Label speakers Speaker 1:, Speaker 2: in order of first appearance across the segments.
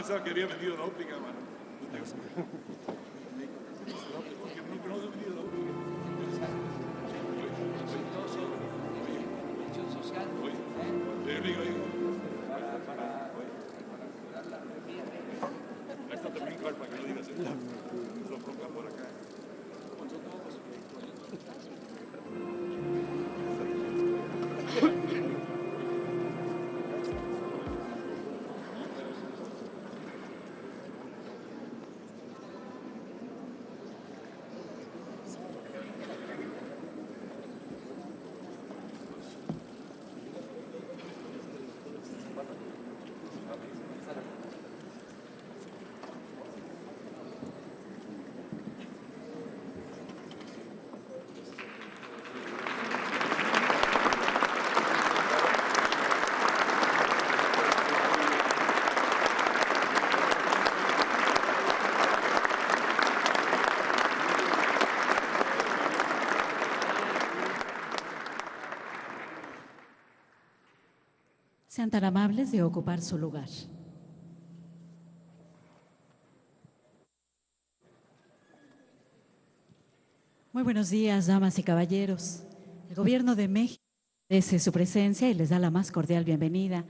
Speaker 1: pensaba que había vendido la óptica, hermano. No he vendido la óptica. Esta también, para que lo digas, lo pongan por acá.
Speaker 2: Sean tan amables de ocupar su lugar. Muy buenos días, damas y caballeros. El Gobierno de México agradece su presencia y les da la más cordial bienvenida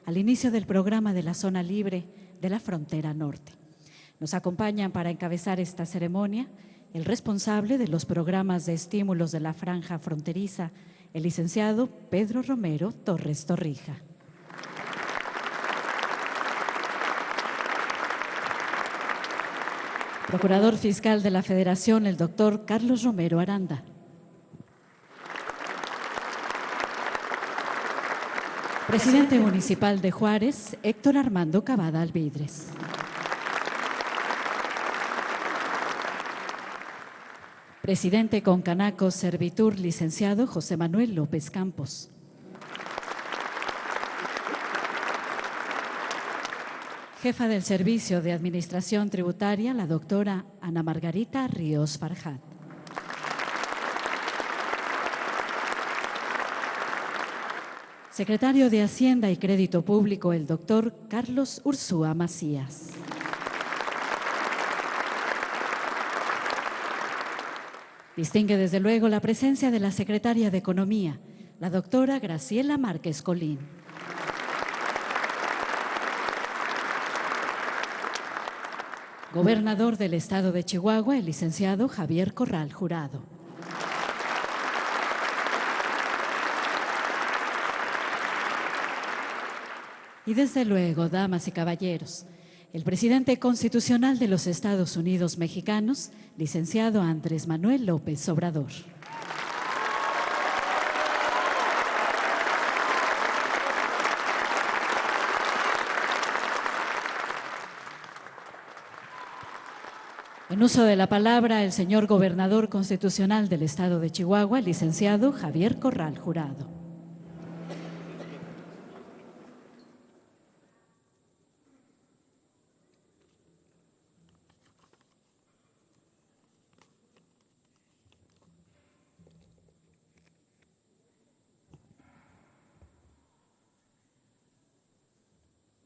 Speaker 2: al inicio del programa de la Zona Libre de la Frontera Norte. Nos acompañan para encabezar esta ceremonia el responsable de los programas de estímulos de la franja fronteriza, el licenciado Pedro Romero Torres Torrija. Procurador Fiscal de la Federación, el doctor Carlos Romero Aranda. Presidente Municipal de Juárez, Héctor Armando Cavada Alvidres. Presidente Concanaco Servitur, licenciado José Manuel López Campos. Jefa del Servicio de Administración Tributaria, la doctora Ana Margarita Ríos Farjat. Secretario de Hacienda y Crédito Público, el doctor Carlos Ursúa Macías. Distingue desde luego la presencia de la Secretaria de Economía, la doctora Graciela Márquez Colín. Gobernador del Estado de Chihuahua, el licenciado Javier Corral Jurado. Y desde luego, damas y caballeros, el presidente constitucional de los Estados Unidos mexicanos, licenciado Andrés Manuel López Obrador. En uso de la palabra, el señor gobernador constitucional del Estado de Chihuahua, el licenciado Javier Corral Jurado.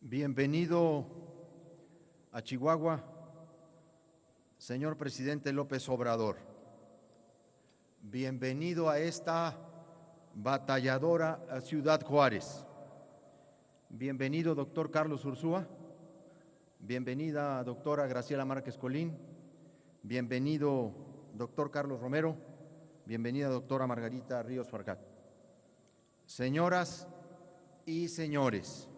Speaker 3: Bienvenido a Chihuahua, señor presidente López Obrador. Bienvenido a esta batalladora Ciudad Juárez. Bienvenido, doctor Carlos Ursúa. Bienvenida, doctora Graciela Márquez Colín. Bienvenido, doctor Carlos Romero. Bienvenida, doctora Margarita Ríos Farjat. Señoras y señores,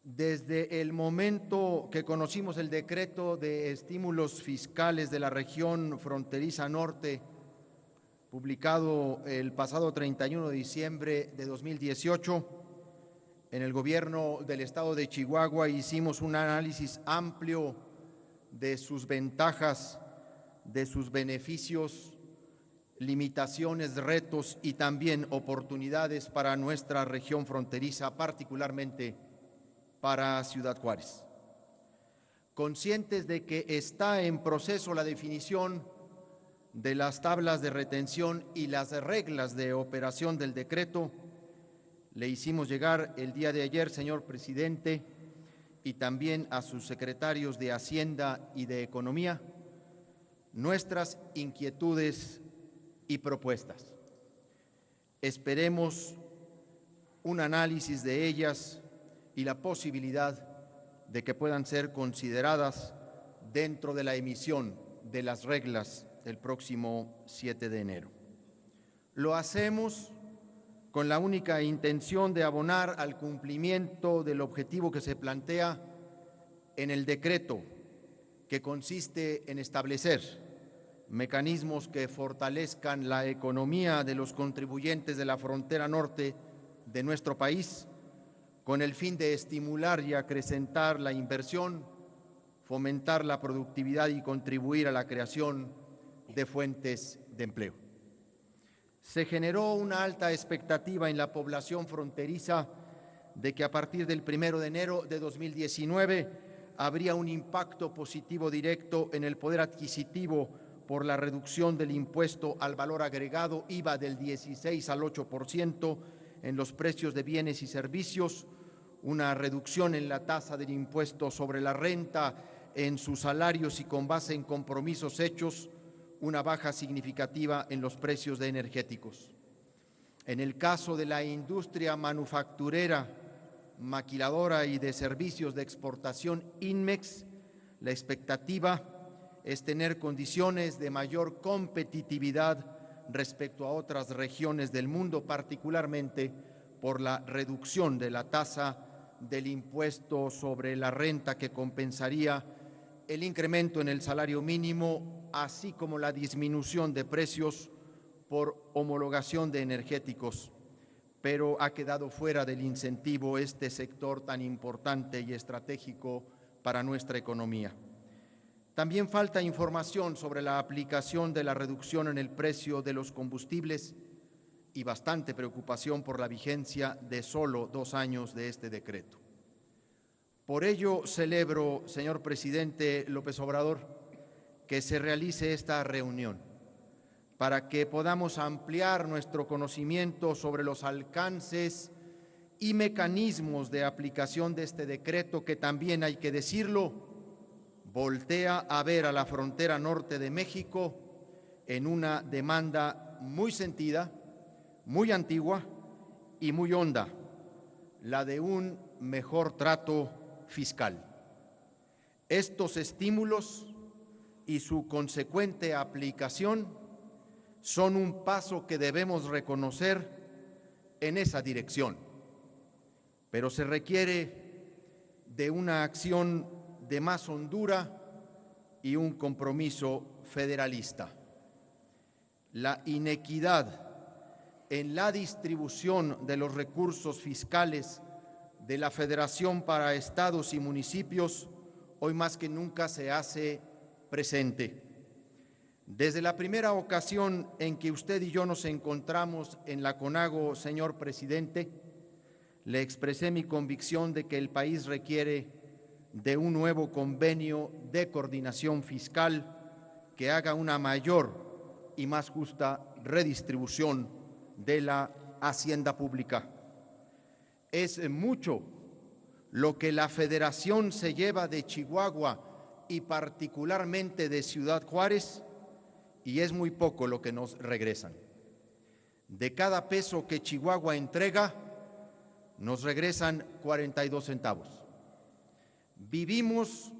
Speaker 3: desde el momento que conocimos el decreto de estímulos fiscales de la región fronteriza norte, publicado el pasado 31 de diciembre de 2018, en el gobierno del estado de Chihuahua hicimos un análisis amplio de sus ventajas, de sus beneficios, limitaciones, retos y también oportunidades para nuestra región fronteriza, particularmente para Ciudad Juárez. Conscientes de que está en proceso la definición de las tablas de retención y las reglas de operación del decreto, le hicimos llegar el día de ayer, señor presidente, y también a sus secretarios de Hacienda y de Economía nuestras inquietudes y propuestas. Esperemos un análisis de ellas y la posibilidad de que puedan ser consideradas dentro de la emisión de las reglas del próximo 7 de enero. Lo hacemos con la única intención de abonar al cumplimiento del objetivo que se plantea en el decreto, que consiste en establecer mecanismos que fortalezcan la economía de los contribuyentes de la frontera norte de nuestro país, con el fin de estimular y acrecentar la inversión, fomentar la productividad y contribuir a la creación de fuentes de empleo. Se generó una alta expectativa en la población fronteriza de que a partir del 1 de enero de 2019 habría un impacto positivo directo en el poder adquisitivo por la reducción del impuesto al valor agregado, IVA, del 16 al 8% en los precios de bienes y servicios, una reducción en la tasa del impuesto sobre la renta en sus salarios y con base en compromisos hechos, una baja significativa en los precios de energéticos. En el caso de la industria manufacturera, maquiladora y de servicios de exportación INMEX, la expectativa es tener condiciones de mayor competitividad respecto a otras regiones del mundo, particularmente por la reducción de la tasa del impuesto sobre la renta que compensaría el incremento en el salario mínimo, así como la disminución de precios por homologación de energéticos, pero ha quedado fuera del incentivo este sector tan importante y estratégico para nuestra economía. También falta información sobre la aplicación de la reducción en el precio de los combustibles y bastante preocupación por la vigencia de solo 2 años de este decreto. Por ello celebro, señor presidente López Obrador, que se realice esta reunión para que podamos ampliar nuestro conocimiento sobre los alcances y mecanismos de aplicación de este decreto que también, hay que decirlo, voltea a ver a la frontera norte de México en una demanda muy sentida, muy antigua y muy honda, la de un mejor trato fiscal. Estos estímulos y su consecuente aplicación son un paso que debemos reconocer en esa dirección, pero se requiere de una acción de más hondura y un compromiso federalista. La inequidad en la distribución de los recursos fiscales de la Federación para estados y municipios hoy más que nunca se hace presente. Desde la primera ocasión en que usted y yo nos encontramos en la CONAGO, señor presidente, le expresé mi convicción de que el país requiere de un nuevo convenio de coordinación fiscal que haga una mayor y más justa redistribución de la hacienda pública. Es mucho lo que la Federación se lleva de Chihuahua y particularmente de Ciudad Juárez, y es muy poco lo que nos regresan. De cada peso que Chihuahua entrega, nos regresan 42 centavos. Vivimos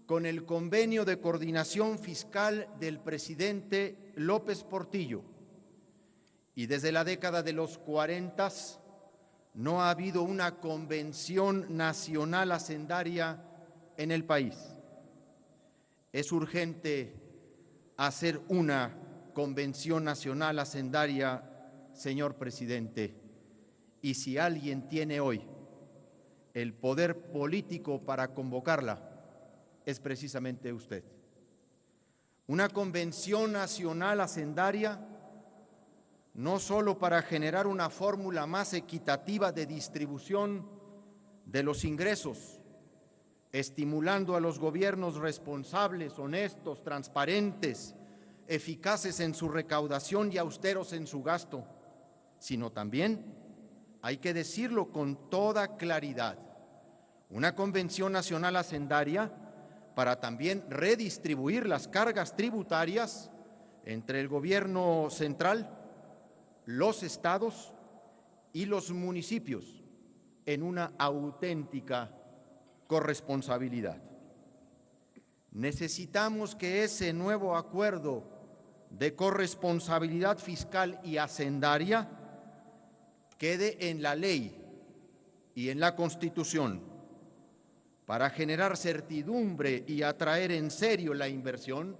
Speaker 3: con el convenio de coordinación fiscal del presidente López Portillo, y desde la década de los 40 no ha habido una convención nacional hacendaria en el país. Es urgente hacer una convención nacional hacendaria, señor presidente, y si alguien tiene hoy el poder político para convocarla, es precisamente usted. Una convención nacional hacendaria no solo para generar una fórmula más equitativa de distribución de los ingresos, estimulando a los gobiernos responsables, honestos, transparentes, eficaces en su recaudación y austeros en su gasto, sino también, hay que decirlo con toda claridad, una convención nacional hacendaria para también redistribuir las cargas tributarias entre el gobierno central, los estados y los municipios en una auténtica corresponsabilidad. Necesitamos que ese nuevo acuerdo de corresponsabilidad fiscal y hacendaria quede en la ley y en la Constitución para generar certidumbre y atraer en serio la inversión.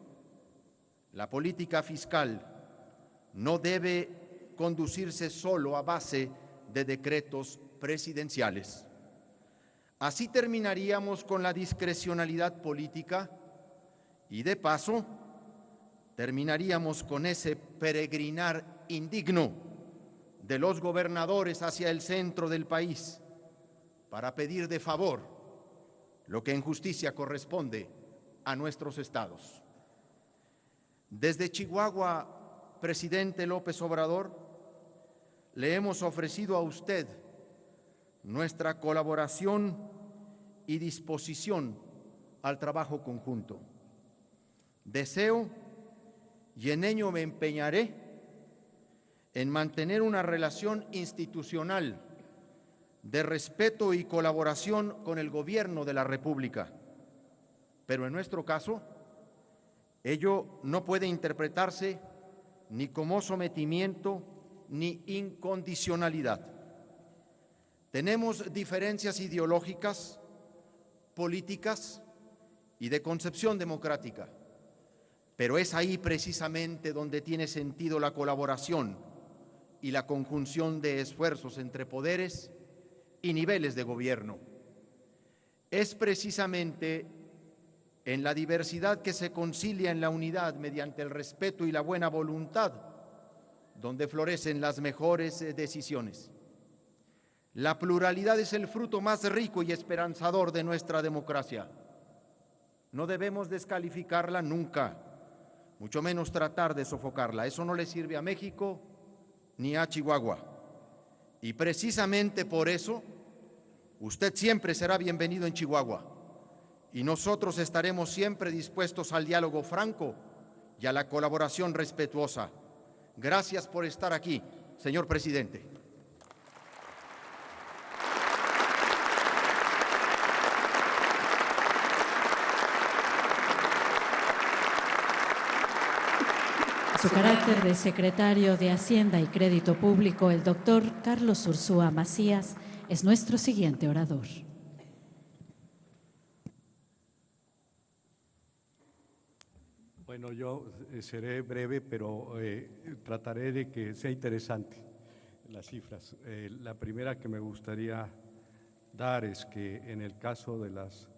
Speaker 3: La política fiscal no debe conducirse solo a base de decretos presidenciales. Así terminaríamos con la discrecionalidad política y, de paso, terminaríamos con ese peregrinar indigno de los gobernadores hacia el centro del país para pedir de favor lo que en justicia corresponde a nuestros estados. Desde Chihuahua, presidente López Obrador, le hemos ofrecido a usted nuestra colaboración y disposición al trabajo conjunto. Deseo y en ello me empeñaré en mantener una relación institucional de respeto y colaboración con el Gobierno de la República. Pero en nuestro caso, ello no puede interpretarse ni como sometimiento ni incondicionalidad. Tenemos diferencias ideológicas, políticas y de concepción democrática, pero es ahí precisamente donde tiene sentido la colaboración y la conjunción de esfuerzos entre poderes y niveles de gobierno. Es precisamente en la diversidad que se concilia en la unidad mediante el respeto y la buena voluntad donde florecen las mejores decisiones. La pluralidad es el fruto más rico y esperanzador de nuestra democracia. No debemos descalificarla nunca, mucho menos tratar de sofocarla. Eso no le sirve a México ni a Chihuahua. Y precisamente por eso, usted siempre será bienvenido en Chihuahua y nosotros estaremos siempre dispuestos al diálogo franco y a la colaboración respetuosa. Gracias por estar aquí, señor presidente.
Speaker 2: Su carácter de secretario de Hacienda y Crédito Público, el doctor Carlos Ursúa Macías, es nuestro siguiente orador.
Speaker 4: Bueno, yo seré breve, pero trataré de que sea interesante las cifras. La primera que me gustaría dar es que en el caso de las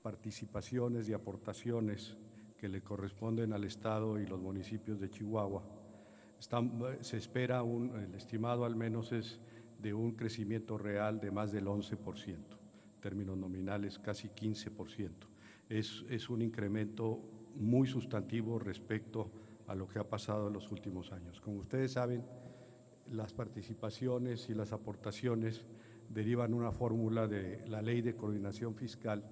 Speaker 4: participaciones y aportaciones que le corresponden al Estado y los municipios de Chihuahua, se espera el estimado al menos es de un crecimiento real de más del 11%, en términos nominales casi 15%. Es un incremento muy sustantivo respecto a lo que ha pasado en los últimos años. Como ustedes saben, las participaciones y las aportaciones derivan una fórmula de la Ley de Coordinación Fiscal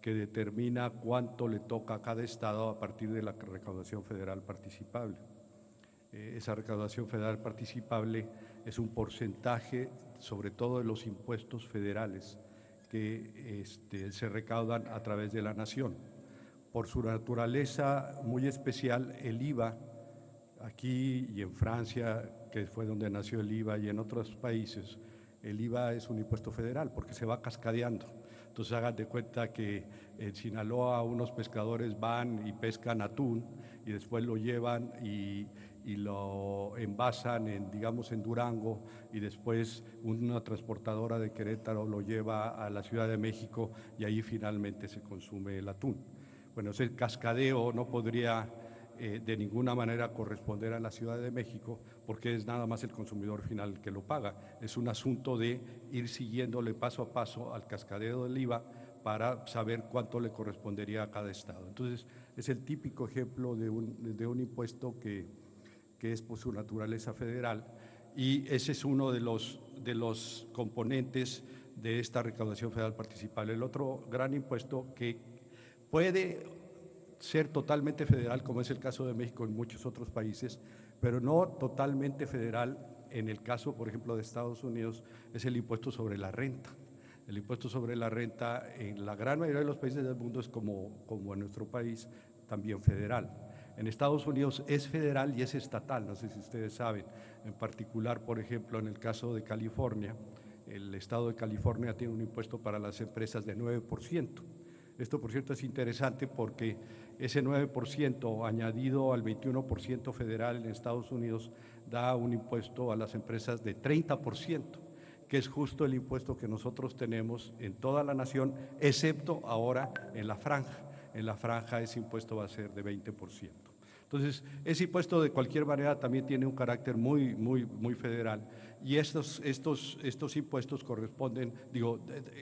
Speaker 4: que determina cuánto le toca a cada estado a partir de la recaudación federal participable. Esa recaudación federal participable es un porcentaje, sobre todo de los impuestos federales que se recaudan a través de la nación. Por su naturaleza muy especial, el IVA, aquí y en Francia, que fue donde nació el IVA, y en otros países, el IVA es un impuesto federal porque se va cascadeando. Entonces hagan de cuenta que en Sinaloa unos pescadores van y pescan atún y después lo llevan y lo envasan digamos en Durango, y después una transportadora de Querétaro lo lleva a la Ciudad de México y ahí finalmente se consume el atún. Bueno, ese cascadeo no podría de ninguna manera corresponder a la Ciudad de México porque es nada más el consumidor final el que lo paga. Es un asunto de ir siguiéndole paso a paso al cascadeo del IVA para saber cuánto le correspondería a cada estado. Entonces, es el típico ejemplo de un impuesto que es por su naturaleza federal, y ese es uno de los componentes de esta recaudación federal participable. El otro gran impuesto que puede ser totalmente federal, como es el caso de México en muchos otros países, pero no totalmente federal en el caso, por ejemplo, de Estados Unidos, es el impuesto sobre la renta. El impuesto sobre la renta en la gran mayoría de los países del mundo es como en nuestro país, también federal. En Estados Unidos es federal y es estatal, no sé si ustedes saben. En particular, por ejemplo, en el caso de California, el estado de California tiene un impuesto para las empresas de 9%. Esto, por cierto, es interesante porque ese 9% añadido al 21% federal en Estados Unidos da un impuesto a las empresas de 30%, que es justo el impuesto que nosotros tenemos en toda la nación, excepto ahora en la franja. En la franja ese impuesto va a ser de 20%. Entonces, ese impuesto de cualquier manera también tiene un carácter muy federal y estos impuestos corresponden,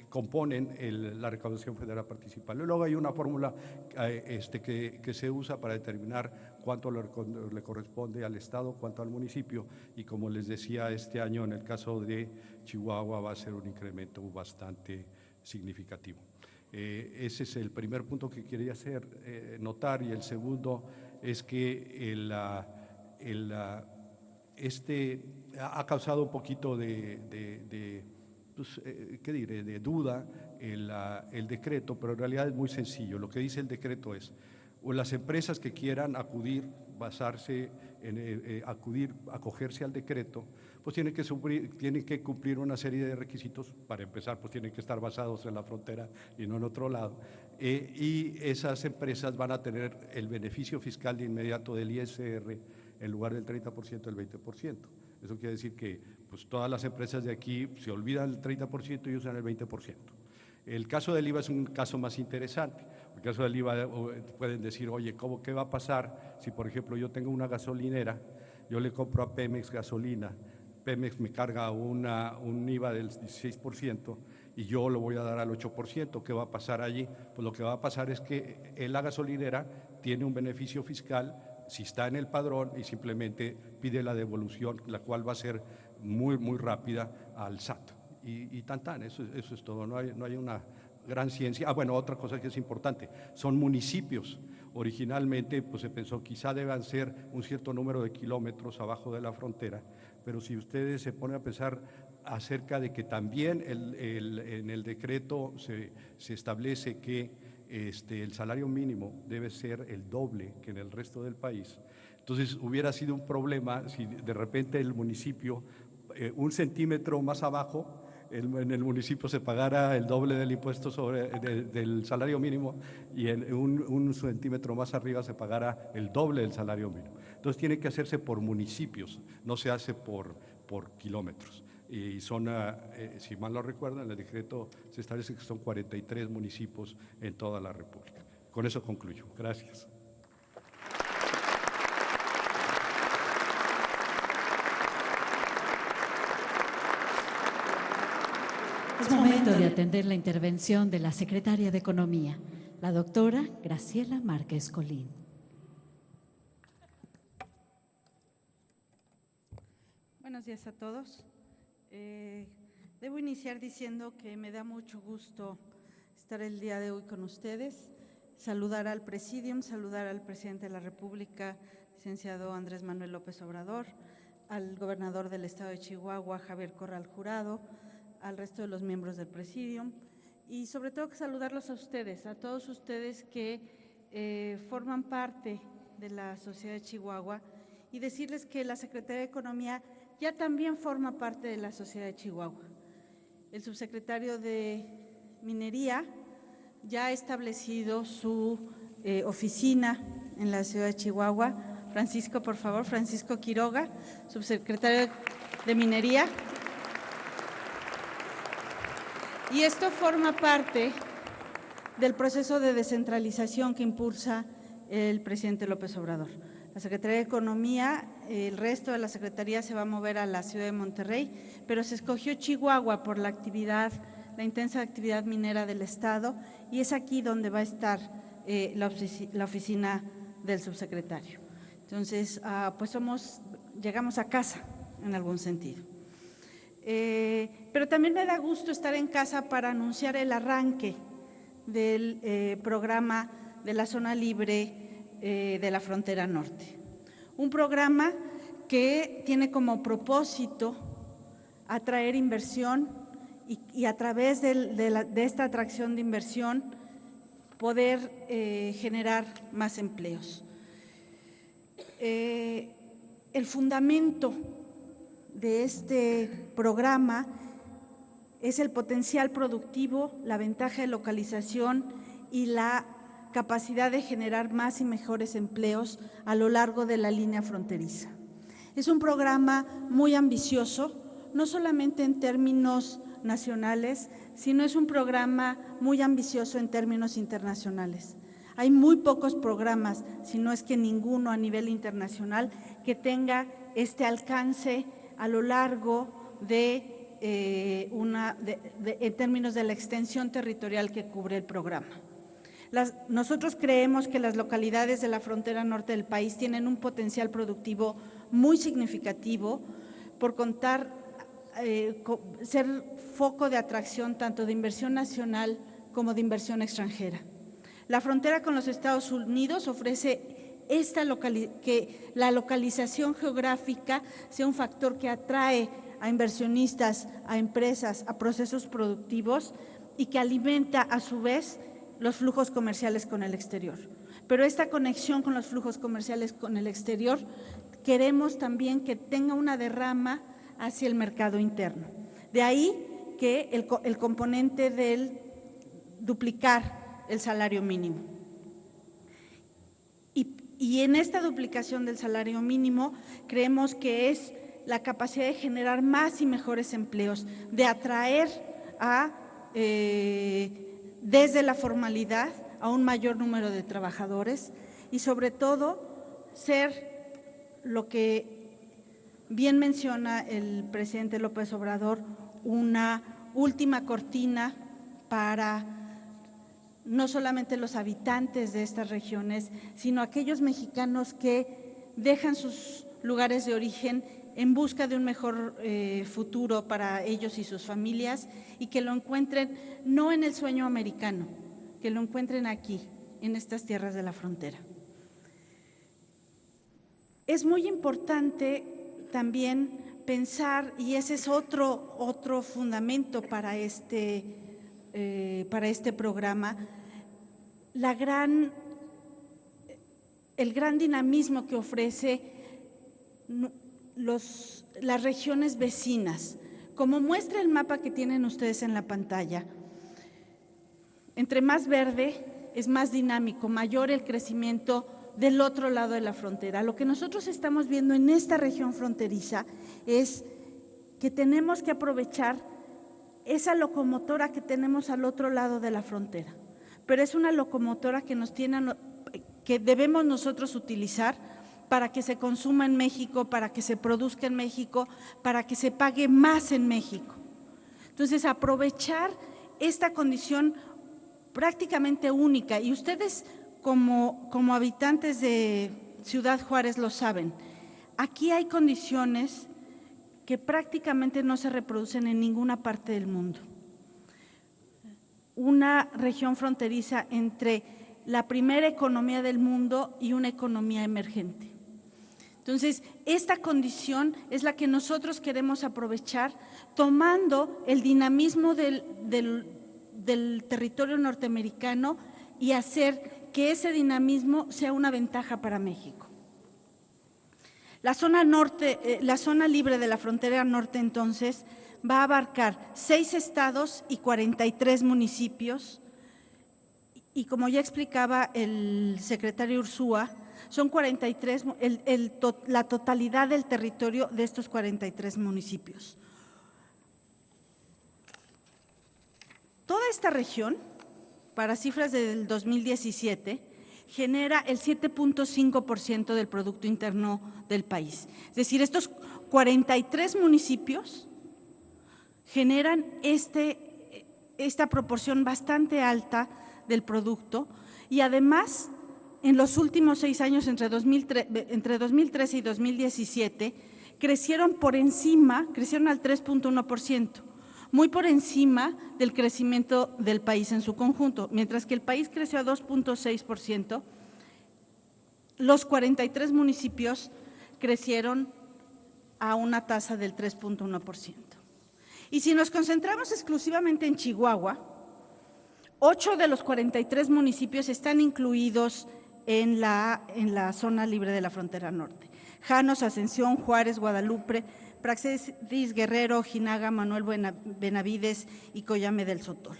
Speaker 4: componen la recaudación federal participable. Luego hay una fórmula que se usa para determinar cuánto le corresponde al Estado, cuánto al municipio, y como les decía, este año en el caso de Chihuahua va a ser un incremento bastante significativo. Ese es el primer punto que quería hacer notar, y el segundo es que ha causado un poquito de duda el decreto, pero en realidad es muy sencillo. Lo que dice el decreto es, o las empresas que quieran acogerse al decreto, pues tienen que cumplir una serie de requisitos. Para empezar, pues tienen que estar basados en la frontera y no en otro lado, y esas empresas van a tener el beneficio fiscal de inmediato del ISR en lugar del 30%, el 20%. Eso quiere decir que pues, todas las empresas de aquí se olvidan del 30% y usan el 20%. El caso del IVA es un caso más interesante. En el caso del IVA pueden decir, oye, ¿qué va a pasar si, por ejemplo, yo tengo una gasolinera, yo le compro a Pemex gasolina, Pemex me carga un IVA del 16% y yo lo voy a dar al 8%? ¿Qué va a pasar allí? Pues lo que va a pasar es que la gasolinera tiene un beneficio fiscal si está en el padrón y simplemente pide la devolución, la cual va a ser muy rápida al SAT. Y tan, eso es todo, no hay una gran ciencia. Bueno, otra cosa que es importante, son municipios. Originalmente pues se pensó quizá deban ser un cierto número de kilómetros abajo de la frontera, pero si ustedes se ponen a pensar acerca de que también en el decreto se establece que el salario mínimo debe ser el doble que en el resto del país, entonces hubiera sido un problema si de repente el municipio, un centímetro más abajo, en el municipio se pagara el doble del impuesto del salario mínimo y en un centímetro más arriba se pagara el doble del salario mínimo. Entonces tiene que hacerse por municipios, no se hace por kilómetros. Y son, si mal no recuerdo, en el decreto se establece que son 43 municipios en toda la República. Con eso concluyo. Gracias.
Speaker 2: Es momento de atender la intervención de la secretaria de Economía, la doctora Graciela Márquez Colín.
Speaker 5: Buenos días a todos. Debo iniciar diciendo que me da mucho gusto estar el día de hoy con ustedes, saludar al Presidium, saludar al presidente de la República, licenciado Andrés Manuel López Obrador, al gobernador del estado de Chihuahua, Javier Corral Jurado, al resto de los miembros del Presidium y sobre todo que saludarlos a ustedes, a todos ustedes que forman parte de la sociedad de Chihuahua y decirles que la Secretaría de Economía ya también forma parte de la sociedad de Chihuahua. El subsecretario de Minería ya ha establecido su oficina en la ciudad de Chihuahua. Francisco, por favor, Francisco Quiroga, subsecretario de Minería. Y esto forma parte del proceso de descentralización que impulsa el presidente López Obrador. La Secretaría de Economía, el resto de la Secretaría se va a mover a la ciudad de Monterrey, pero se escogió Chihuahua por la intensa actividad minera del Estado y es aquí donde va a estar la oficina del subsecretario. Entonces, pues llegamos a casa en algún sentido. Pero también me da gusto estar en casa para anunciar el arranque del programa de la zona libre de la frontera norte. Un programa que tiene como propósito atraer inversión y a través de esta atracción de inversión poder generar más empleos. El fundamento de este programa es el potencial productivo, la ventaja de localización y la capacidad de generar más y mejores empleos a lo largo de la línea fronteriza. Es un programa muy ambicioso, no solamente en términos nacionales, sino es un programa muy ambicioso en términos internacionales. Hay muy pocos programas, si no es que ninguno a nivel internacional, que tenga este alcance a lo largo en términos de la extensión territorial que cubre el programa. Nosotros creemos que las localidades de la frontera norte del país tienen un potencial productivo muy significativo por ser foco de atracción tanto de inversión nacional como de inversión extranjera. La frontera con los Estados Unidos ofrece que la localización geográfica sea un factor que atrae a inversionistas, a empresas, a procesos productivos y que alimenta a su vez los flujos comerciales con el exterior. Pero esta conexión con los flujos comerciales con el exterior queremos también que tenga una derrama hacia el mercado interno. De ahí que el componente del duplicar el salario mínimo. Y en esta duplicación del salario mínimo creemos que es la capacidad de generar más y mejores empleos, de atraer desde la formalidad a un mayor número de trabajadores y sobre todo ser lo que bien menciona el presidente López Obrador, una última cortina para no solamente los habitantes de estas regiones, sino aquellos mexicanos que dejan sus lugares de origen en busca de un mejor futuro para ellos y sus familias y que lo encuentren no en el sueño americano, que lo encuentren aquí, en estas tierras de la frontera. Es muy importante también pensar, y ese es otro fundamento para este programa, el gran dinamismo que ofrece las regiones vecinas. Como muestra el mapa que tienen ustedes en la pantalla, entre más verde es más dinámico, mayor el crecimiento del otro lado de la frontera. Lo que nosotros estamos viendo en esta región fronteriza es que tenemos que aprovechar esa locomotora que tenemos al otro lado de la frontera, pero es una locomotora que debemos nosotros utilizar para que se consuma en México, para que se produzca en México, para que se pague más en México. Entonces, aprovechar esta condición prácticamente única, y ustedes como habitantes de Ciudad Juárez lo saben, aquí hay condiciones que prácticamente no se reproducen en ninguna parte del mundo. Una región fronteriza entre la primera economía del mundo y una economía emergente. Entonces, esta condición es la que nosotros queremos aprovechar tomando el dinamismo del territorio norteamericano y hacer que ese dinamismo sea una ventaja para México. La zona libre de la frontera norte, entonces, va a abarcar 6 estados y 43 municipios, y como ya explicaba el secretario Ursúa, son 43, la totalidad del territorio de estos 43 municipios. Toda esta región, para cifras del 2017, genera el 7.5% del Producto Interno del país. Es decir, estos 43 municipios generan esta proporción bastante alta del producto y además en los últimos 6 años, entre 2013 y 2017, crecieron por encima, crecieron al 3.1%, muy por encima del crecimiento del país en su conjunto. Mientras que el país creció a 2.6%, los 43 municipios crecieron a una tasa del 3.1%. Y si nos concentramos exclusivamente en Chihuahua, 8 de los 43 municipios están incluidos en la zona libre de la frontera norte. Janos, Ascensión, Juárez, Guadalupe, Praxedis, Guerrero, Ojinaga, Manuel Benavides y Coyame del Sotol.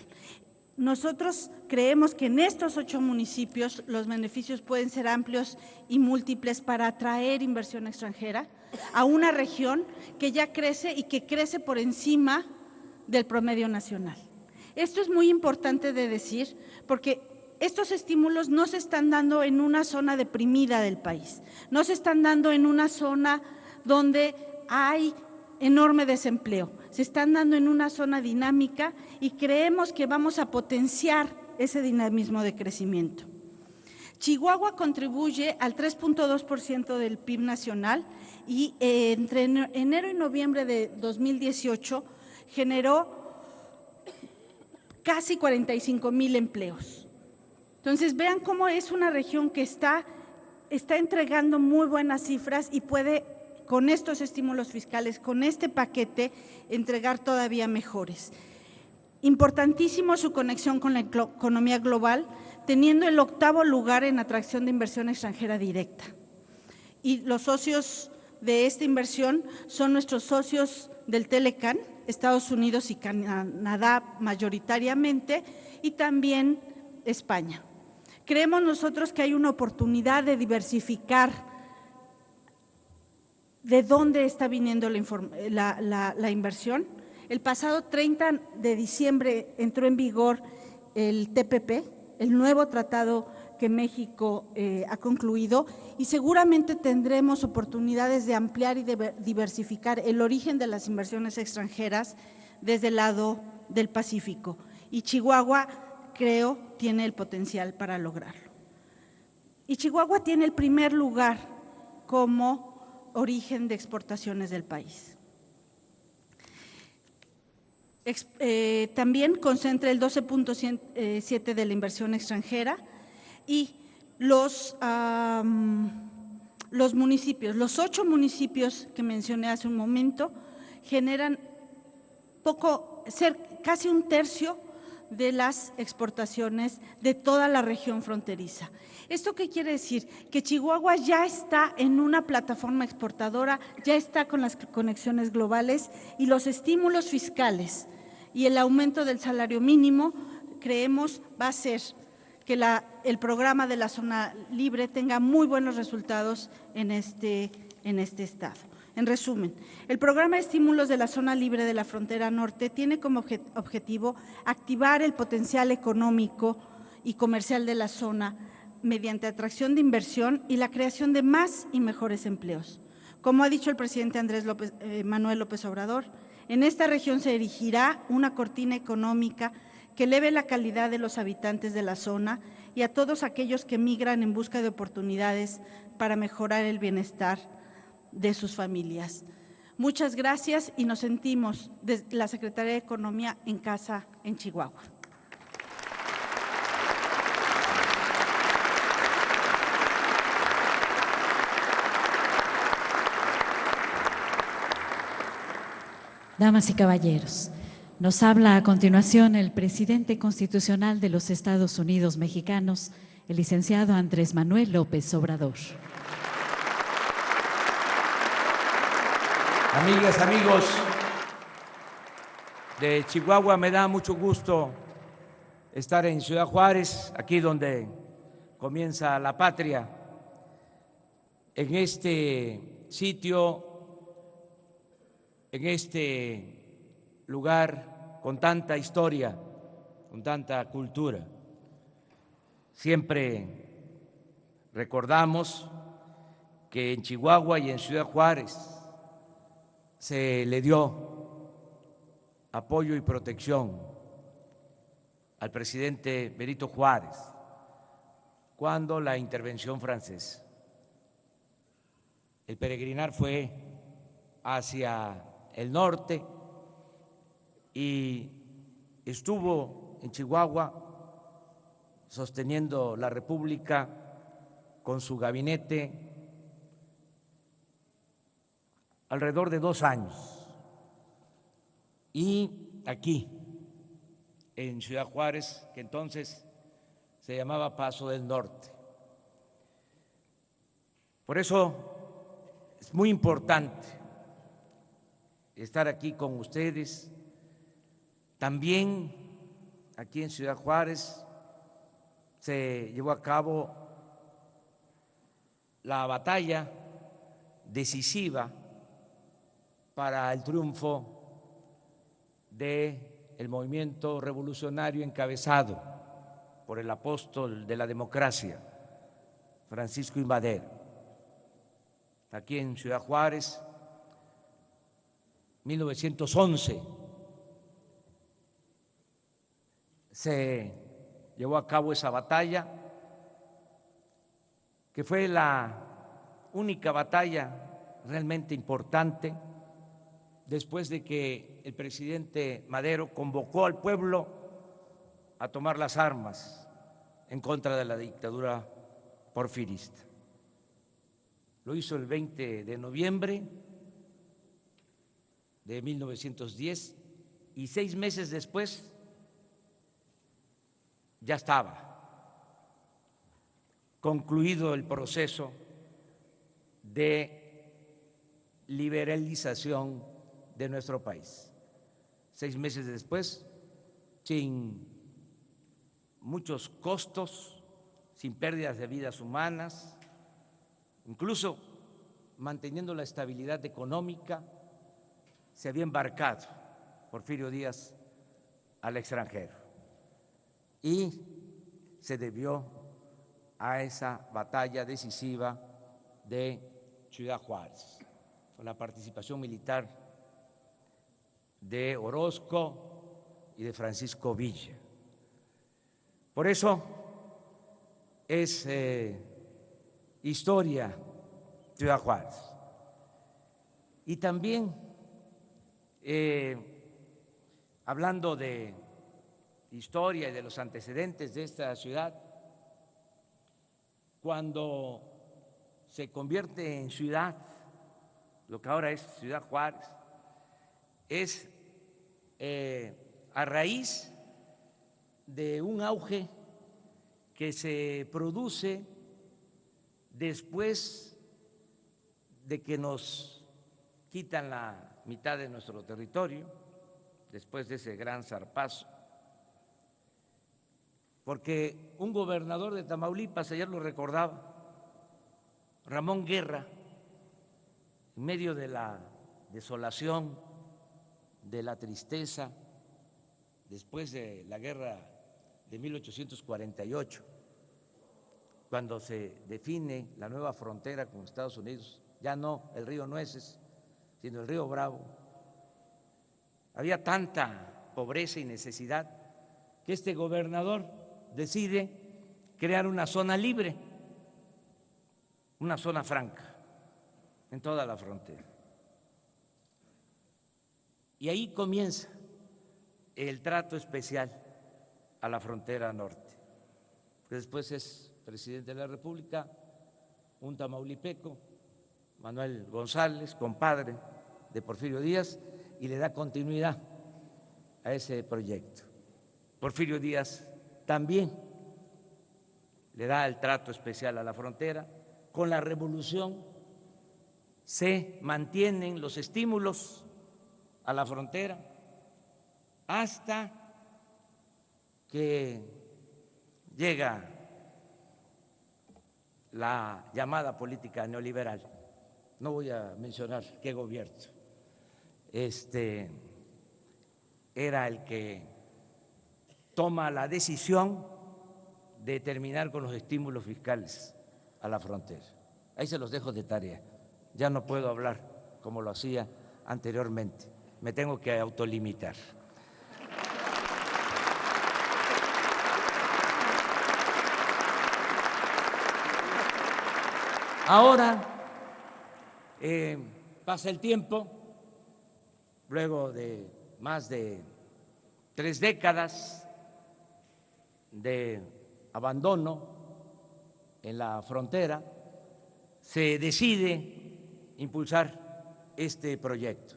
Speaker 5: Nosotros creemos que en estos 8 municipios los beneficios pueden ser amplios y múltiples para atraer inversión extranjera a una región que ya crece y que crece por encima del promedio nacional. Esto es muy importante de decir porque estos estímulos no se están dando en una zona deprimida del país, no se están dando en una zona donde hay enorme desempleo, se están dando en una zona dinámica y creemos que vamos a potenciar ese dinamismo de crecimiento. Chihuahua contribuye al 3.2% del PIB nacional y entre enero y noviembre de 2018 generó casi 45,000 empleos. Entonces, vean cómo es una región que está entregando muy buenas cifras y puede, con estos estímulos fiscales, con este paquete, entregar todavía mejores. Importantísimo su conexión con la economía global, teniendo el 8º lugar en atracción de inversión extranjera directa. Y los socios de esta inversión son nuestros socios del Telecan, Estados Unidos y Canadá mayoritariamente, y también España. Creemos nosotros que hay una oportunidad de diversificar de dónde está viniendo la inversión. El pasado 30 de diciembre entró en vigor el TPP, el nuevo tratado que México ha concluido, y seguramente tendremos oportunidades de ampliar y de diversificar el origen de las inversiones extranjeras desde el lado del Pacífico. Y Chihuahua, creo, tiene el potencial para lograrlo. Y Chihuahua tiene el primer lugar como origen de exportaciones del país. También concentra el 12.7% de la inversión extranjera y los municipios, los 8 municipios que mencioné hace un momento, generan casi un tercio de las exportaciones de toda la región fronteriza. ¿Esto qué quiere decir? Que Chihuahua ya está en una plataforma exportadora, ya está con las conexiones globales y los estímulos fiscales y el aumento del salario mínimo, creemos, va a hacer que el programa de la zona libre tenga muy buenos resultados en este estado. En resumen, el programa de estímulos de la zona libre de la frontera norte tiene como objetivo activar el potencial económico y comercial de la zona mediante atracción de inversión y la creación de más y mejores empleos. Como ha dicho el presidente Manuel López Obrador, en esta región se erigirá una cortina económica que eleve la calidad de los habitantes de la zona y a todos aquellos que migran en busca de oportunidades para mejorar el bienestar de sus familias. Muchas gracias y nos sentimos desde la Secretaría de Economía en casa en Chihuahua.
Speaker 2: Damas y caballeros, nos habla a continuación el presidente constitucional de los Estados Unidos mexicanos, el licenciado Andrés Manuel López Obrador.
Speaker 6: Amigas, amigos de Chihuahua, me da mucho gusto estar en Ciudad Juárez, aquí donde comienza la patria, en este sitio, en este lugar con tanta historia, con tanta cultura. Siempre recordamos que en Chihuahua y en Ciudad Juárez se le dio apoyo y protección al presidente Benito Juárez cuando la intervención francesa. El peregrinar fue hacia el norte y estuvo en Chihuahua sosteniendo la República con su gabinete alrededor de 2 años. Y aquí, en Ciudad Juárez, que entonces se llamaba Paso del Norte. Por eso es muy importante estar aquí con ustedes. También aquí en Ciudad Juárez se llevó a cabo la batalla decisiva para el triunfo del movimiento revolucionario encabezado por el apóstol de la democracia, Francisco I. Madero. Aquí en Ciudad Juárez, 1911, se llevó a cabo esa batalla, que fue la única batalla realmente importante después de que el presidente Madero convocó al pueblo a tomar las armas en contra de la dictadura porfirista. Lo hizo el 20 de noviembre de 1910 y 6 meses después ya estaba concluido el proceso de liberalización de nuestro país. 6 meses después, sin muchos costos, sin pérdidas de vidas humanas, incluso manteniendo la estabilidad económica, se había embarcado Porfirio Díaz al extranjero. Y se debió a esa batalla decisiva de Ciudad Juárez, con la participación militar de Orozco y de Francisco Villa. Por eso es historia Ciudad Juárez. Y también, hablando de historia y de los antecedentes de esta ciudad, cuando se convierte en ciudad, lo que ahora es Ciudad Juárez, es a raíz de un auge que se produce después de que nos quitan la mitad de nuestro territorio, después de ese gran zarpazo, porque un gobernador de Tamaulipas, ayer lo recordaba, Ramón Guerra, en medio de la desolación, de la tristeza, después de la guerra de 1848, cuando se define la nueva frontera con Estados Unidos, ya no el río Nueces, sino el río Bravo, había tanta pobreza y necesidad que este gobernador decide crear una zona libre, una zona franca en toda la frontera. Y ahí comienza el trato especial a la frontera norte. Después es presidente de la República un tamaulipeco, Manuel González, compadre de Porfirio Díaz, y le da continuidad a ese proyecto. Porfirio Díaz también le da el trato especial a la frontera. Con la revolución se mantienen los estímulos a la frontera hasta que llega la llamada política neoliberal. No voy a mencionar qué gobierno era el que toma la decisión de terminar con los estímulos fiscales a la frontera. Ahí se los dejo de tarea. Ya no puedo hablar como lo hacía anteriormente. Me tengo que autolimitar. Ahora pasa el tiempo luego de más de 3 décadas de abandono en la frontera, se decide impulsar este proyecto,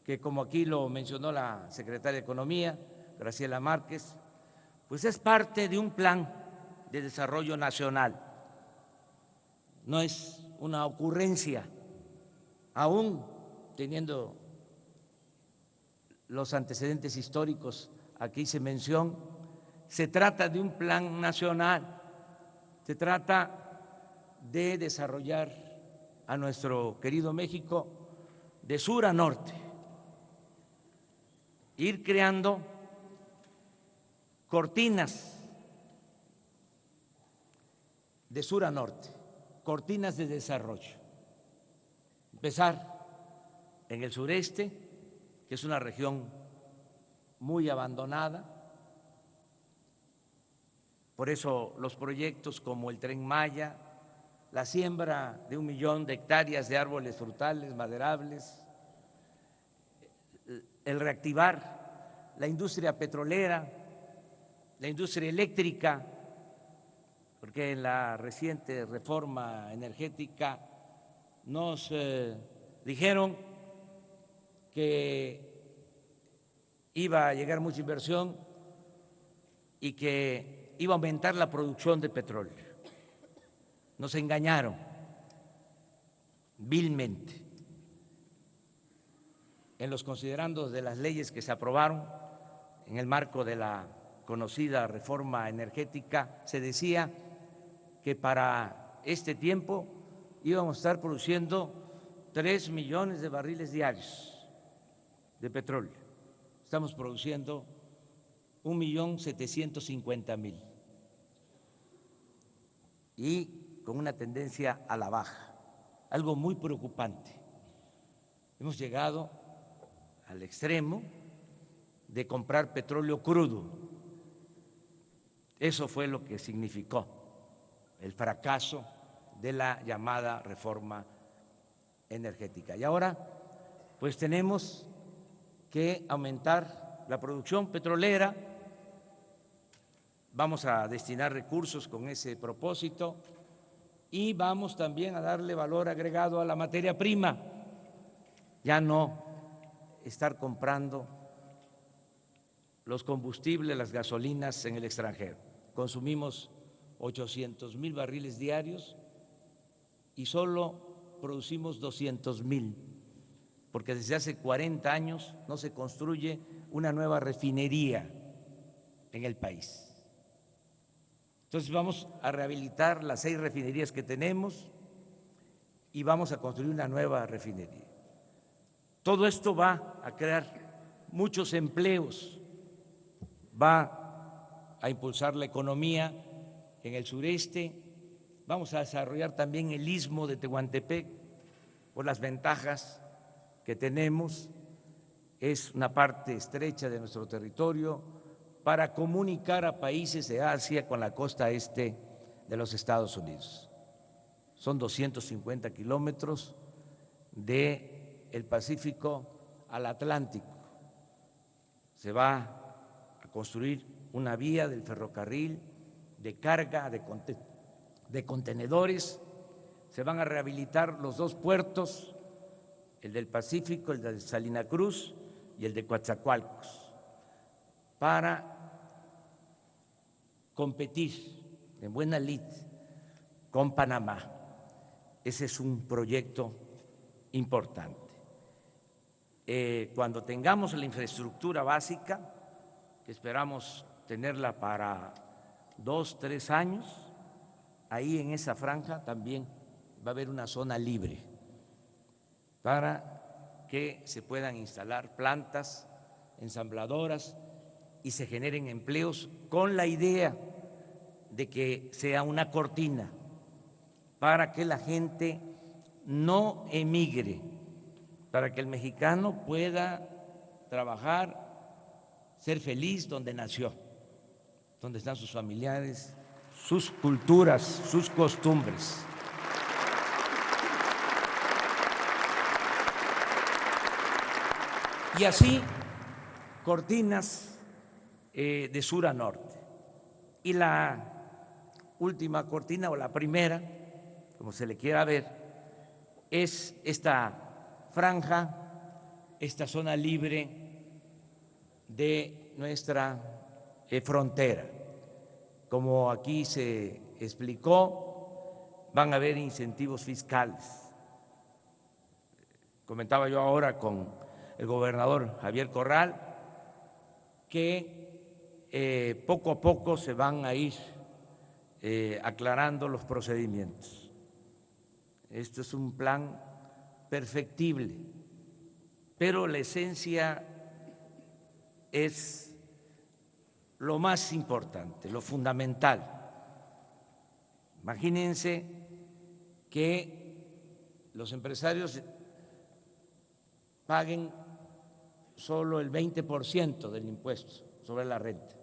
Speaker 6: que como aquí lo mencionó la secretaria de Economía, Graciela Márquez, pues es parte de un plan de desarrollo nacional, no es una ocurrencia, aún teniendo los antecedentes históricos, aquí se menciona, se trata de un plan nacional, se trata de desarrollar a nuestro querido México de sur a norte, ir creando cortinas de sur a norte, cortinas de desarrollo. Empezar en el sureste, que es una región muy abandonada, por eso los proyectos como el Tren Maya, la siembra de 1 millón de hectáreas de árboles frutales, maderables, el reactivar la industria petrolera, la industria eléctrica, porque en la reciente reforma energética nos dijeron que iba a llegar mucha inversión y que iba a aumentar la producción de petróleo. Nos engañaron vilmente. En los considerandos de las leyes que se aprobaron en el marco de la conocida reforma energética, se decía que para este tiempo íbamos a estar produciendo 3 millones de barriles diarios de petróleo. Estamos produciendo 1.750.000 y con una tendencia a la baja, algo muy preocupante. Hemos llegado al extremo de comprar petróleo crudo. Eso fue lo que significó el fracaso de la llamada reforma energética. Y ahora, pues tenemos que aumentar la producción petrolera. Vamos a destinar recursos con ese propósito y vamos también a darle valor agregado a la materia prima. Ya no estar comprando los combustibles, las gasolinas en el extranjero. Consumimos 800.000 barriles diarios y solo producimos 200.000, porque desde hace 40 años no se construye una nueva refinería en el país. Entonces vamos a rehabilitar las 6 refinerías que tenemos y vamos a construir una nueva refinería. Todo esto va a crear muchos empleos, va a impulsar la economía en el sureste, vamos a desarrollar también el istmo de Tehuantepec por las ventajas que tenemos, es una parte estrecha de nuestro territorio para comunicar a países de Asia con la costa este de los Estados Unidos. Son 250 kilómetros del Pacífico al Atlántico. Se va a construir una vía del ferrocarril de carga de contenedores, se van a rehabilitar los 2 puertos, el del Pacífico, el de Salina Cruz y el de Coatzacoalcos, para competir en buena lid con Panamá. Ese es un proyecto importante. Cuando tengamos la infraestructura básica, que esperamos tenerla para 2, 3 años, ahí en esa franja también va a haber una zona libre para que se puedan instalar plantas ensambladoras y se generen empleos con la idea de que sea una cortina para que la gente no emigre, para que el mexicano pueda trabajar, ser feliz donde nació, donde están sus familiares, sus culturas, sus costumbres. Y así cortinas de sur a norte. Y la última cortina, o la primera, como se le quiera ver, es esta franja, esta zona libre de nuestra frontera. Como aquí se explicó, van a haber incentivos fiscales. Comentaba yo ahora con el gobernador Javier Corral que poco a poco se van a ir aclarando los procedimientos. Esto es un plan perfectible, pero la esencia es lo más importante, lo fundamental. Imagínense que los empresarios paguen solo el 20% del impuesto sobre la renta.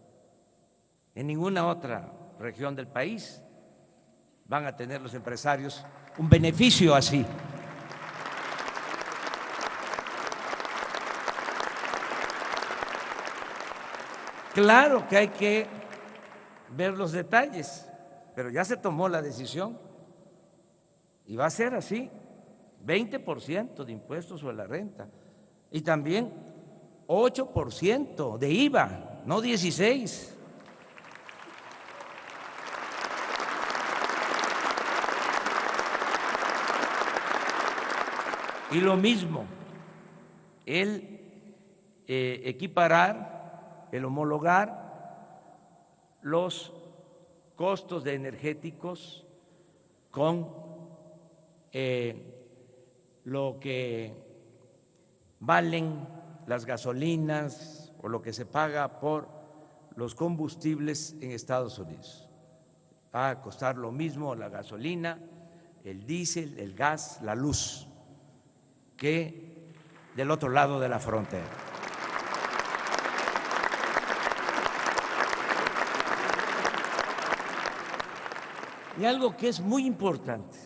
Speaker 6: En ninguna otra región del país van a tener los empresarios un beneficio así. Claro que hay que ver los detalles, pero ya se tomó la decisión y va a ser así, 20% de impuestos sobre la renta y también 8% de IVA, no 16%. Y lo mismo, el equiparar, el homologar los costos de energéticos con lo que valen las gasolinas o lo que se paga por los combustibles en Estados Unidos. Va a costar lo mismo la gasolina, el diésel, el gas, la luz, que del otro lado de la frontera. Y algo que es muy importante,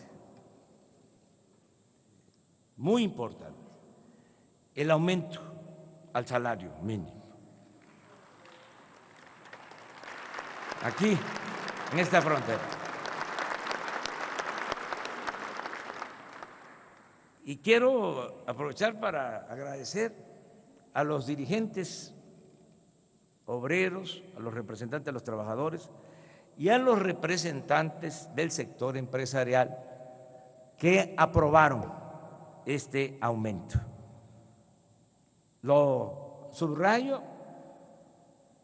Speaker 6: el aumento al salario mínimo. Aquí, en esta frontera. Y quiero aprovechar para agradecer a los dirigentes obreros, a los representantes de los trabajadores y a los representantes del sector empresarial que aprobaron este aumento. Lo subrayo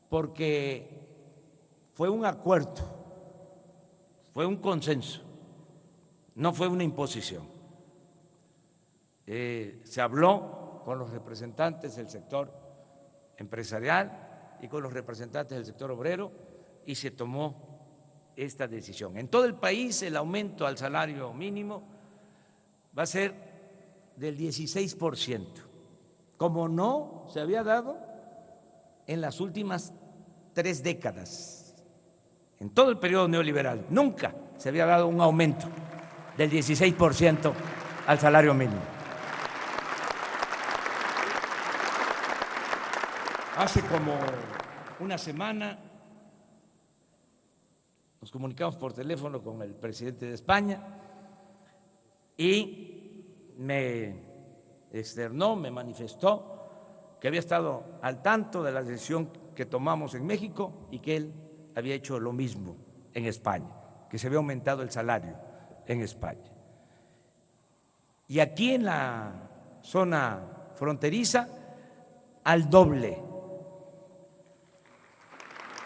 Speaker 6: porque fue un acuerdo, fue un consenso, no fue una imposición. Se habló con los representantes del sector empresarial y con los representantes del sector obrero y se tomó esta decisión. En todo el país el aumento al salario mínimo va a ser del 16%, como no se había dado en las últimas 3 décadas. En todo el periodo neoliberal nunca se había dado un aumento del 16% al salario mínimo. Hace como una semana nos comunicamos por teléfono con el presidente de España y me externó, me manifestó que había estado al tanto de la decisión que tomamos en México y que él había hecho lo mismo en España, que se había aumentado el salario en España. Y aquí en la zona fronteriza, al doble.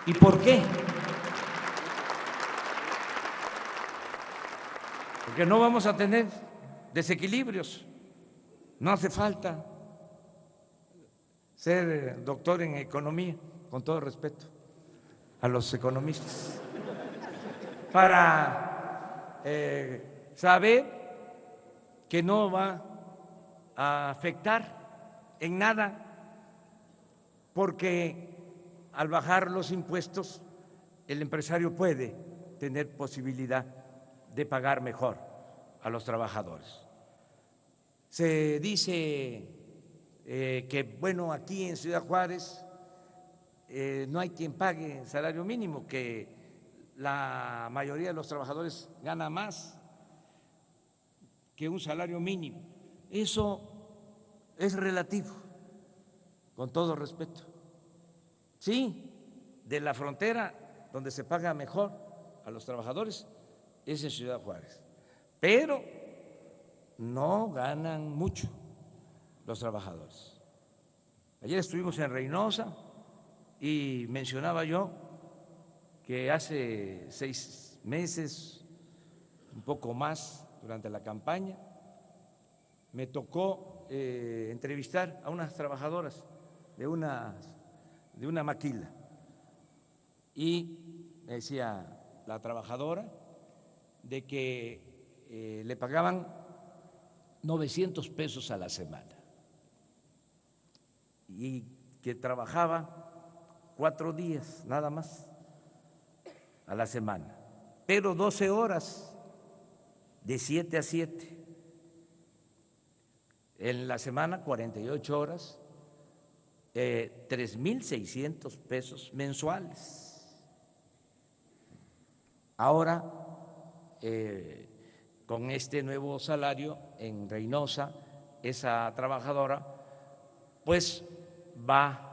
Speaker 6: ¿Y por qué? Porque no vamos a tener desequilibrios. No hace falta ser doctor en economía, con todo respeto a los economistas, para saber que no va a afectar en nada, porque al bajar los impuestos, el empresario puede tener posibilidad de pagar mejor a los trabajadores. Se dice que bueno, aquí en Ciudad Juárez no hay quien pague salario mínimo, que la mayoría de los trabajadores gana más que un salario mínimo. Eso es relativo, con todo respeto. Sí, de la frontera donde se paga mejor a los trabajadores es en Ciudad Juárez, pero no ganan mucho los trabajadores. Ayer estuvimos en Reynosa y mencionaba yo que hace 6 meses, un poco más, durante la campaña, me tocó entrevistar a unas trabajadoras de una maquila y me decía la trabajadora de que le pagaban 900 pesos a la semana y que trabajaba 4 días nada más a la semana, pero 12 horas de 7 a 7. En la semana 48 horas, 3,600 pesos mensuales. Ahora, con este nuevo salario en Reynosa, esa trabajadora pues va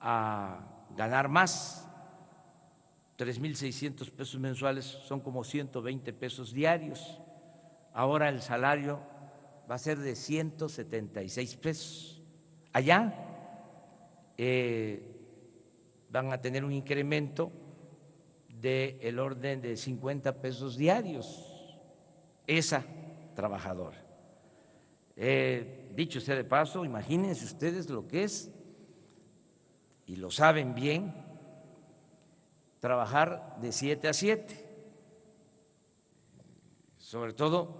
Speaker 6: a ganar más. 3,600 pesos mensuales son como 120 pesos diarios. Ahora el salario va a ser de 176 pesos. Allá van a tener un incremento del orden de 50 pesos diarios esa trabajadora. Dicho sea de paso, imagínense ustedes lo que es, y lo saben bien, trabajar de 7 a 7, sobre todo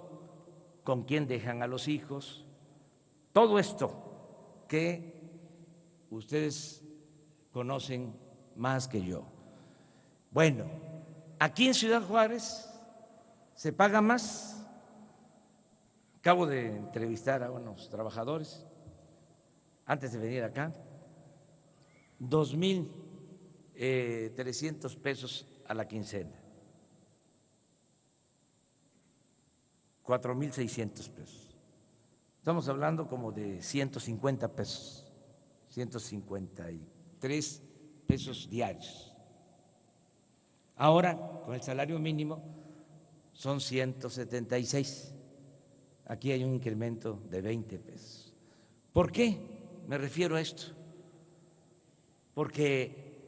Speaker 6: con quién dejan a los hijos, todo esto que ustedes conocen más que yo. Bueno, aquí en Ciudad Juárez se paga más. Acabo de entrevistar a unos trabajadores antes de venir acá, 2,300 pesos a la quincena, 4,600 pesos. Estamos hablando como de 150 pesos, 153 pesos diarios. Ahora, con el salario mínimo, son 176. Aquí hay un incremento de 20 pesos. ¿Por qué me refiero a esto? Porque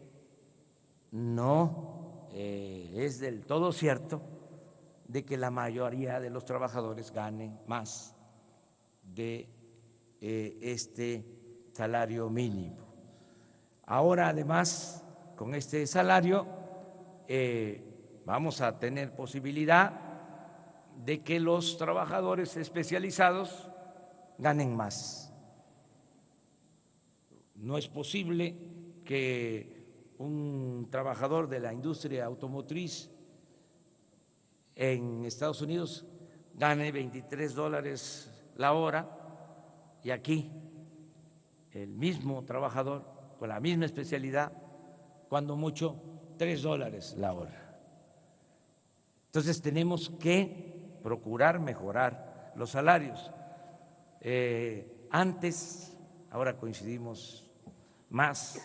Speaker 6: no es del todo cierto de que la mayoría de los trabajadores ganen más de este salario mínimo. Ahora, además, con este salario vamos a tener posibilidad de que los trabajadores especializados ganen más. No es posible que un trabajador de la industria automotriz en Estados Unidos gane $23 la hora y aquí el mismo trabajador con la misma especialidad, cuando mucho, $3 la hora. Entonces tenemos que procurar mejorar los salarios. Antes, ahora coincidimos más,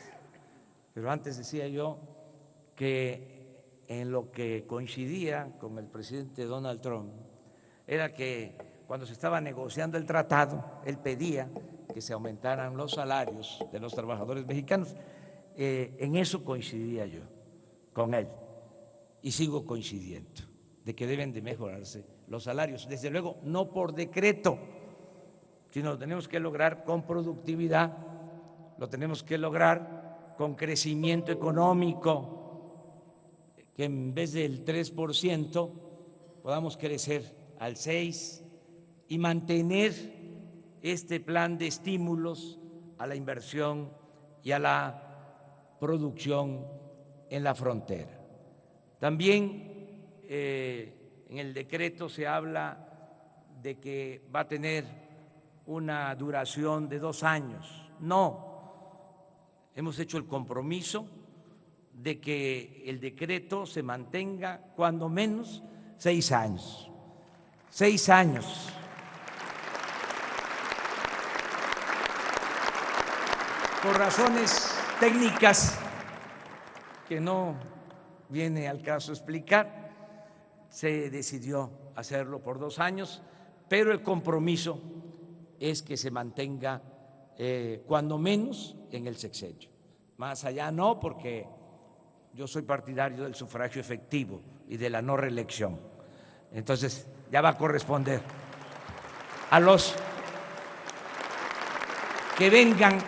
Speaker 6: pero antes decía yo que en lo que coincidía con el presidente Donald Trump era que cuando se estaba negociando el tratado, él pedía que se aumentaran los salarios de los trabajadores mexicanos. En eso coincidía yo con él y sigo coincidiendo, de que deben de mejorarse los salarios, desde luego no por decreto, sino lo tenemos que lograr con productividad, lo tenemos que lograr con crecimiento económico, que en vez del 3% podamos crecer al 6% y mantener este plan de estímulos a la inversión y a la producción en la frontera. También en el decreto se habla de que va a tener una duración de 2 años. No, hemos hecho el compromiso de que el decreto se mantenga cuando menos 6 años. 6 años. Por razones técnicas que no viene al caso explicar, se decidió hacerlo por 2 años, pero el compromiso es que se mantenga cuando menos en el sexenio. Más allá no, porque yo soy partidario del sufragio efectivo y de la no reelección. Entonces, ya va a corresponder a los que vengan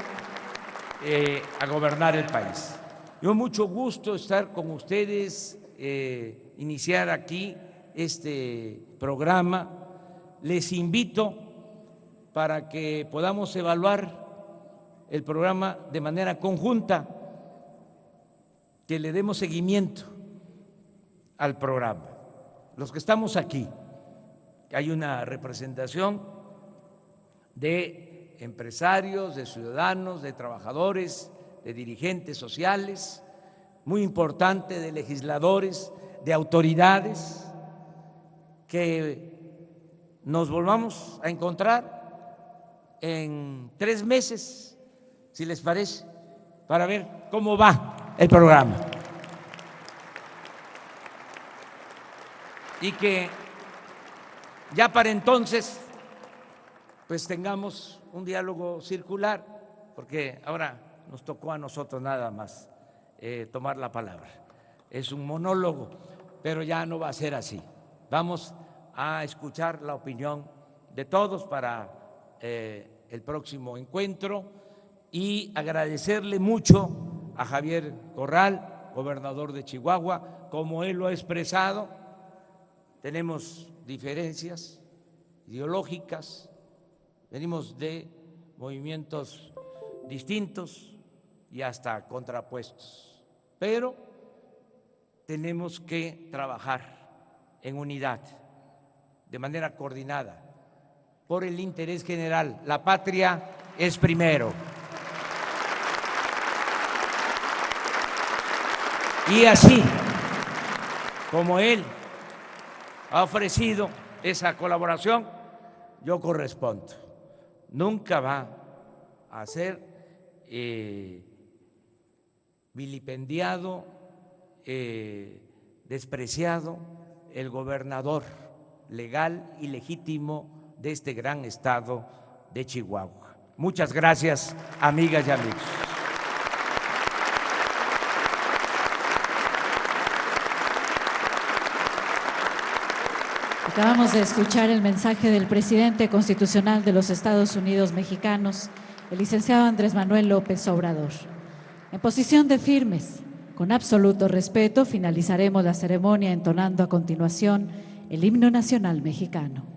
Speaker 6: a gobernar el país. Yo mucho gusto estar con ustedes, iniciar aquí este programa. Les invito para que podamos evaluar el programa de manera conjunta, que le demos seguimiento al programa. Los que estamos aquí, hay una representación de empresarios, de ciudadanos, de trabajadores, de dirigentes sociales, muy importante, de legisladores, de autoridades, que nos volvamos a encontrar en 3 meses, si les parece, para ver cómo va el programa. Y que ya para entonces pues tengamos un diálogo circular, porque ahora nos tocó a nosotros nada más tomar la palabra. Es un monólogo, pero ya no va a ser así. Vamos a escuchar la opinión de todos para el próximo encuentro y agradecerle mucho a Javier Corral, gobernador de Chihuahua, como él lo ha expresado. Tenemos diferencias ideológicas, venimos de movimientos distintos y hasta contrapuestos, pero tenemos que trabajar en unidad, de manera coordinada, por el interés general. La patria es primero. Y así como él ha ofrecido esa colaboración, yo correspondo. Nunca va a ser vilipendiado, despreciado el gobernador legal y legítimo de este gran estado de Chihuahua. Muchas gracias, amigas y amigos.
Speaker 2: Acabamos de escuchar el mensaje del presidente constitucional de los Estados Unidos mexicanos, el licenciado Andrés Manuel López Obrador. En posición de firmes, con absoluto respeto, finalizaremos la ceremonia entonando a continuación el himno nacional mexicano.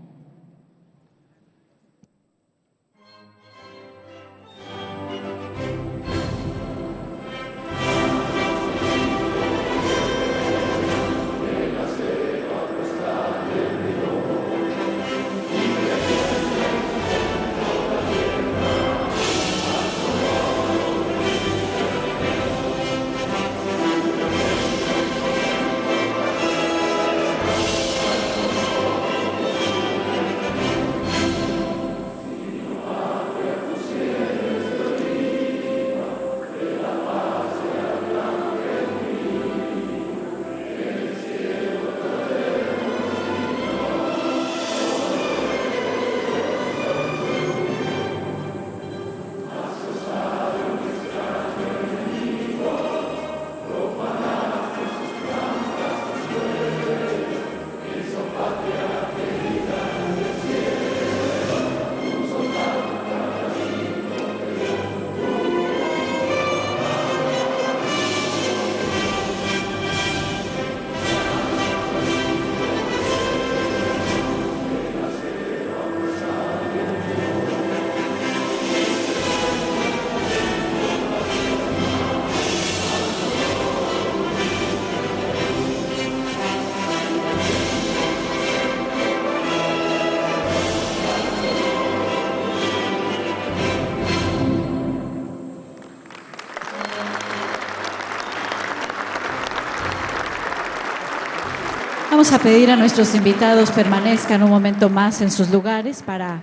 Speaker 2: vamos a pedir a nuestros invitados permanezcan un momento más en sus lugares para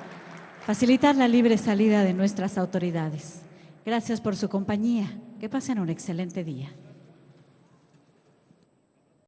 Speaker 2: facilitar la libre salida de nuestras autoridades. Gracias por su compañía. Que pasen un excelente día.